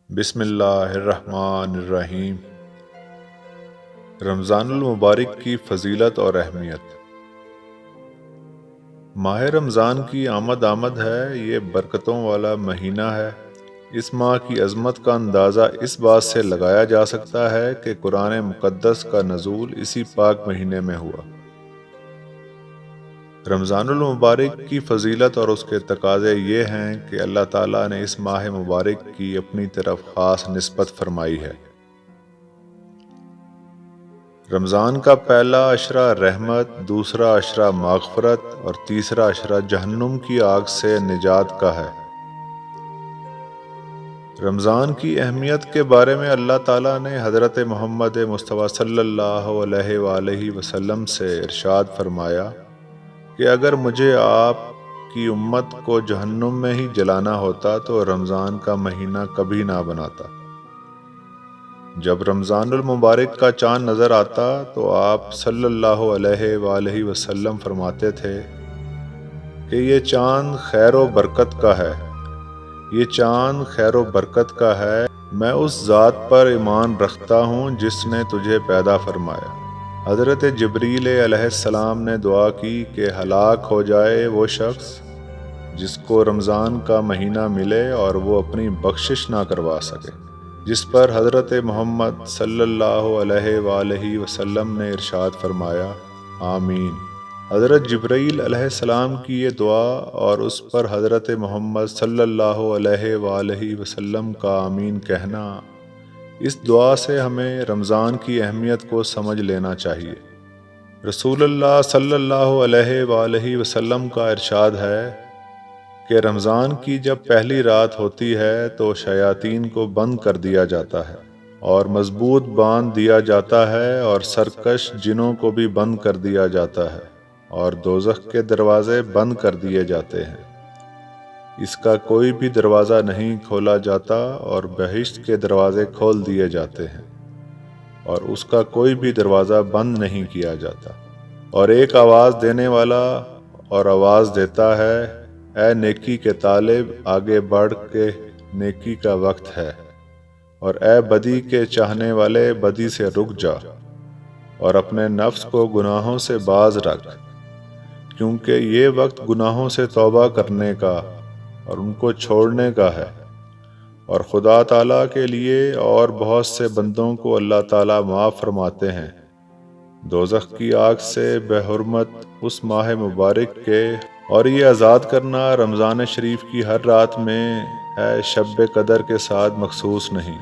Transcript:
بسم اللہ الرحمن الرحیم۔ رمضان المبارک کی فضیلت اور اہمیت۔ ماہ رمضان کی آمد ہے، یہ برکتوں والا مہینہ ہے۔ اس ماہ کی عظمت کا اندازہ اس بات سے لگایا جا سکتا ہے کہ قرآن مقدس کا نزول اسی پاک مہینے میں ہوا۔ رمضان المبارک کی فضیلت اور اس کے تقاضے یہ ہیں کہ اللہ تعالیٰ نے اس ماہ مبارک کی اپنی طرف خاص نسبت فرمائی ہے۔ رمضان کا پہلا عشرہ رحمت، دوسرا عشرہ مغفرت اور تیسرا عشرہ جہنم کی آگ سے نجات کا ہے۔ رمضان کی اہمیت کے بارے میں اللہ تعالیٰ نے حضرت محمد مصطفیٰ صلی اللہ علیہ وآلہ وسلم سے ارشاد فرمایا کہ اگر مجھے آپ کی امت کو جہنم میں ہی جلانا ہوتا تو رمضان کا مہینہ کبھی نہ بناتا۔ جب رمضان المبارک کا چاند نظر آتا تو آپ صلی اللہ علیہ وآلہ وسلم فرماتے تھے کہ یہ چاند خیر و برکت کا ہے، یہ چاند خیر و برکت کا ہے۔ میں اس ذات پر ایمان رکھتا ہوں جس نے تجھے پیدا فرمایا۔ حضرت جبریل علیہ السلام نے دعا کی کہ ہلاک ہو جائے وہ شخص جس کو رمضان کا مہینہ ملے اور وہ اپنی بخشش نہ کروا سکے، جس پر حضرت محمد صلی اللہ علیہ وآلہ وسلم نے ارشاد فرمایا آمین۔ حضرت جبرائیل علیہ السلام کی یہ دعا اور اس پر حضرت محمد صلی اللہ علیہ وآلہ وسلم کا آمین کہنا، اس دعا سے ہمیں رمضان کی اہمیت کو سمجھ لینا چاہیے۔ رسول اللہ صلی اللہ علیہ وآلہ وسلم کا ارشاد ہے کہ رمضان کی جب پہلی رات ہوتی ہے تو شیاطین کو بند کر دیا جاتا ہے اور مضبوط باندھ دیا جاتا ہے اور سرکش جنوں کو بھی بند کر دیا جاتا ہے اور دوزخ کے دروازے بند کر دیے جاتے ہیں۔ اس کا کوئی بھی دروازہ نہیں کھولا جاتا اور بہشت کے دروازے کھول دیے جاتے ہیں اور اس کا کوئی بھی دروازہ بند نہیں کیا جاتا۔ اور ایک آواز دینے والا اور آواز دیتا ہے اے نیکی کے طالب، آگے بڑھ کے نیکی کا وقت ہے، اور اے بدی کے چاہنے والے، بدی سے رک جا اور اپنے نفس کو گناہوں سے باز رکھ، کیونکہ یہ وقت گناہوں سے توبہ کرنے کا اور ان کو چھوڑنے کا ہے، اور خدا تعالیٰ کے لیے اور بہت سے بندوں کو اللہ تعالیٰ معاف فرماتے ہیں۔ دوزخ کی آگ سے بے حرمت اس ماہ مبارک کے اور یہ آزاد کرنا رمضان شریف کی ہر رات میں ہے، شب قدر کے ساتھ مخصوص نہیں۔